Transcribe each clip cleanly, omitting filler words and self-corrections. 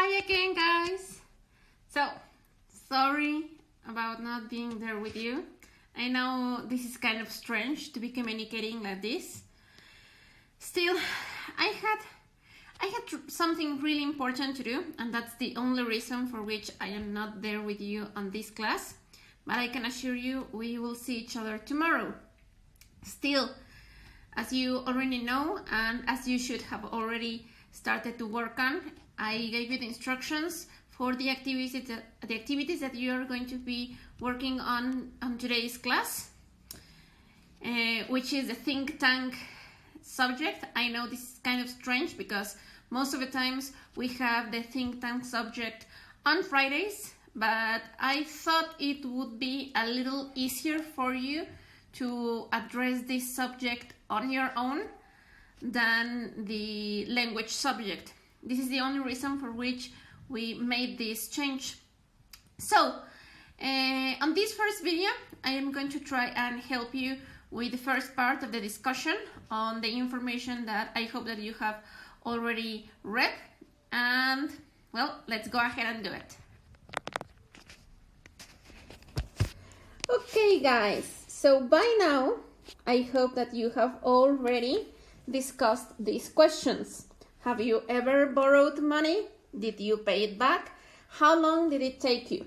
Hi again, guys. So, sorry about not being there with you. I know this is kind of strange to be communicating like this. Still, I had something really important to do, and that's the only reason for which I am not there with you on this class. But I can assure you we will see each other tomorrow. Still, as you already know, and as you should have already started to work on, I gave you the instructions for the activities that you are going to be working on today's class, which is the think tank subject. I know this is kind of strange because most of the times we have the think tank subject on Fridays, but I thought it would be a little easier for you to address this subject on your own than the language subject. This is the only reason for which we made this change. So, on this first video, I am going to try and help you with the first part of the discussion on the information that I hope that you have already read. And, well, let's go ahead and do it. Okay, guys, so by now, I hope that you have already discussed these questions. Have you ever borrowed money? Did you pay it back? How long did it take you?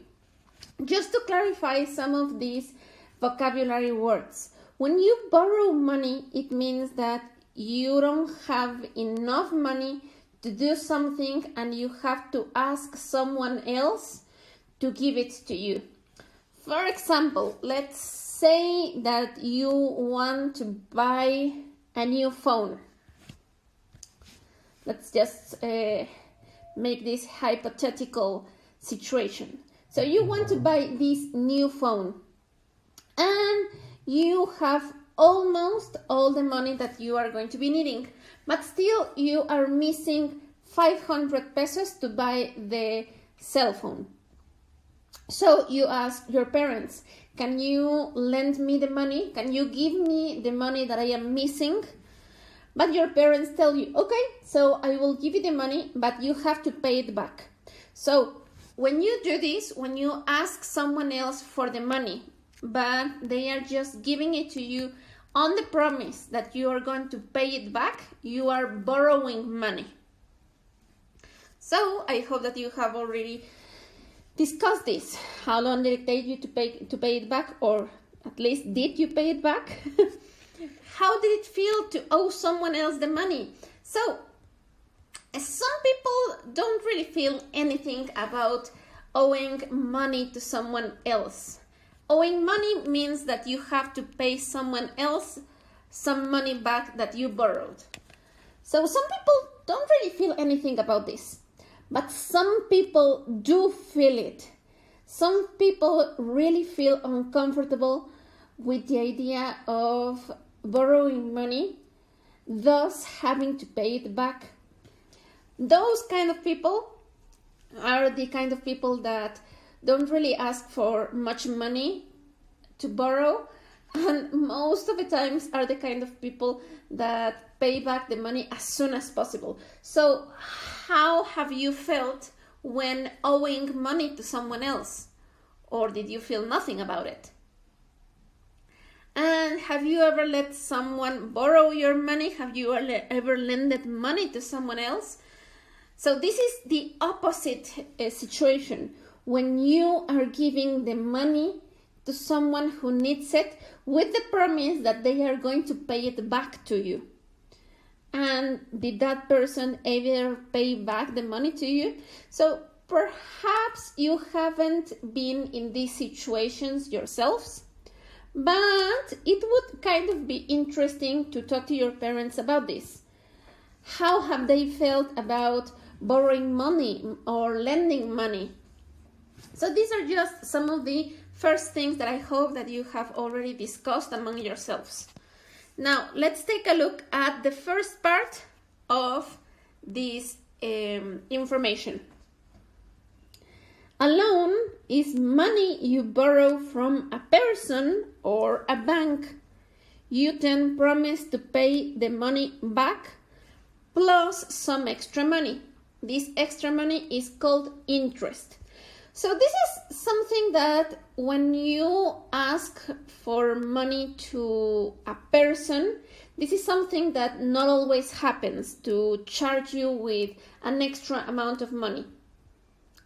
Just to clarify some of these vocabulary words. When you borrow money, it means that you don't have enough money to do something and you have to ask someone else to give it to you. For example, let's say that you want to buy a new phone. Let's just make this hypothetical situation. So you want to buy this new phone and you have almost all the money that you are going to be needing, but still you are missing 500 pesos to buy the cell phone. So you ask your parents, can you lend me the money? Can you give me the money that I am missing? But your parents tell you, okay, so I will give you the money, but you have to pay it back. So when you do this, when you ask someone else for the money, but they are just giving it to you on the promise that you are going to pay it back, you are borrowing money. So I hope that you have already discussed this. How long did it take you to pay it back, or at least did you pay it back? How did it feel to owe someone else the money? So, some people don't really feel anything about owing money to someone else. Owing money means that you have to pay someone else some money back that you borrowed. So some people don't really feel anything about this, but some people do feel it. Some people really feel uncomfortable with the idea of borrowing money, thus having to pay it back. Those kind of people are the kind of people that don't really ask for much money to borrow, and most of the times are the kind of people that pay back the money as soon as possible. So how have you felt when owing money to someone else? Or did you feel nothing about it? And have you ever let someone borrow your money? Have you ever lended money to someone else? So this is the opposite situation. When you are giving the money to someone who needs it with the promise that they are going to pay it back to you. And did that person ever pay back the money to you? So perhaps you haven't been in these situations yourselves, but it would kind of be interesting to talk to your parents about this. How have they felt about borrowing money or lending money? So these are just some of the first things that I hope that you have already discussed among yourselves. Now, let's take a look at the first part of this information. A loan is money you borrow from a person or a bank. You then promise to pay the money back plus some extra money. this extra money is called interest. So this is something that when you ask for money to a person, this is something that not always happens, to charge you with an extra amount of money.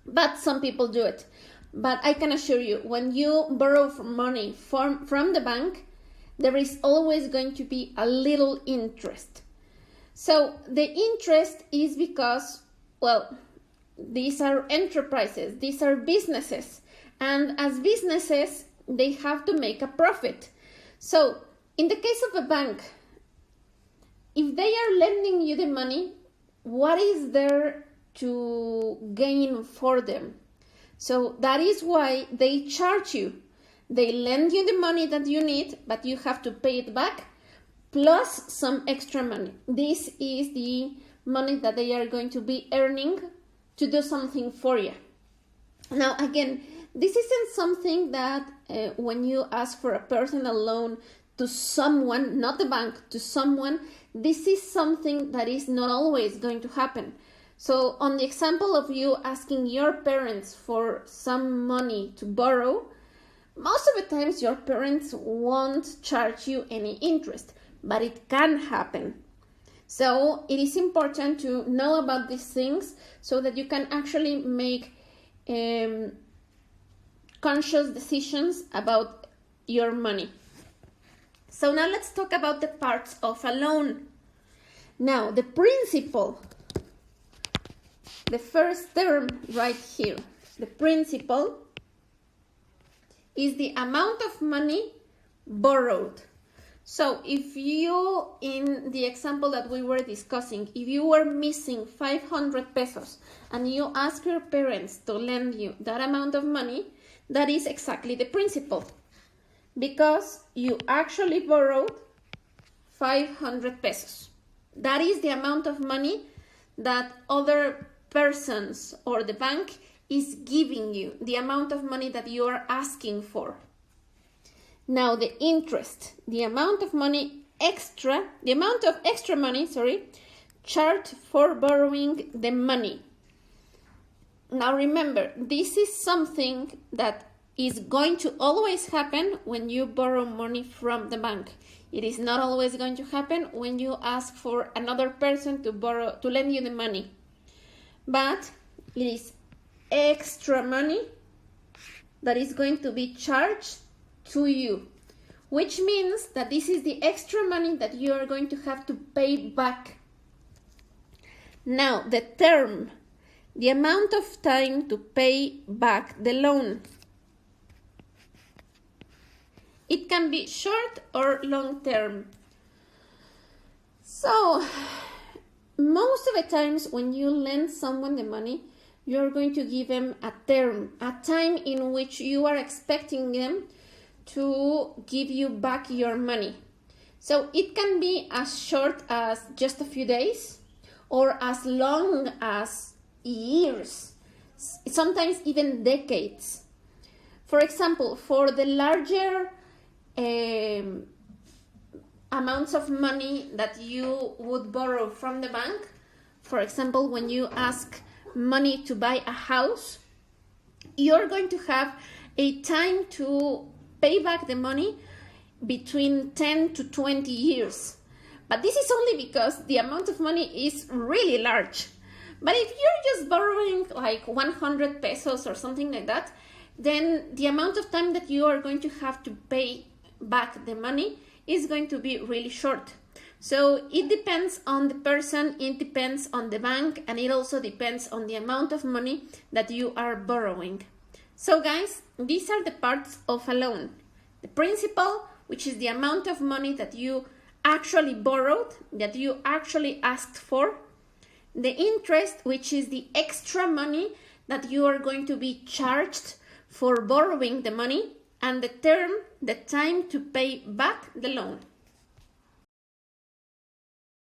But some people do it. But I can assure you, when you borrow money from the bank, there is always going to be a little interest. So the interest is because, well, these are enterprises, these are businesses, and as businesses, they have to make a profit. So in the case of a bank, if they are lending you the money, what is there to gain for them? So that is why they charge you. They lend you the money that you need, but you have to pay it back, plus some extra money. This is the money that they are going to be earning to do something for you. Now, again, this isn't something that when you ask for a personal loan to someone, not the bank, to someone, this is something that is not always going to happen. So on the example of you asking your parents for some money to borrow, most of the times your parents won't charge you any interest, but it can happen. So it is important to know about these things so that you can actually make conscious decisions about your money. So now let's talk about the parts of a loan. Now, the principal, the first term right here, the principal is the amount of money borrowed. So if you, in the example that we were discussing, if you were missing 500 pesos and you ask your parents to lend you that amount of money, that is exactly the principal, because you actually borrowed 500 pesos. That is the amount of money that other persons or the bank is giving you, the amount of money that you are asking for. Now the interest, the amount of extra money, charged for borrowing the money. Now remember, this is something that is going to always happen when you borrow money from the bank. It is not always going to happen when you ask for another person to lend you the money. But it is extra money that is going to be charged to you, which means that this is the extra money that you are going to have to pay back. Now, the term, the amount of time to pay back the loan. It can be short or long term. So, most of the times when you lend someone the money, you're going to give them a term, a time in which you are expecting them to give you back your money. So it can be as short as just a few days or as long as years, sometimes even decades. For example, for the larger amounts of money that you would borrow from the bank, for example, when you ask money to buy a house, you're going to have a time to pay back the money between 10 to 20 years. But this is only because the amount of money is really large. But if you're just borrowing like 100 pesos or something like that, then the amount of time that you are going to have to pay back the money is going to be really short. So it depends on the person, it depends on the bank, and it also depends on the amount of money that you are borrowing. So guys, these are the parts of a loan. The principal, which is the amount of money that you actually borrowed, that you actually asked for. The interest, which is the extra money that you are going to be charged for borrowing the money. And the term, the time to pay back the loan.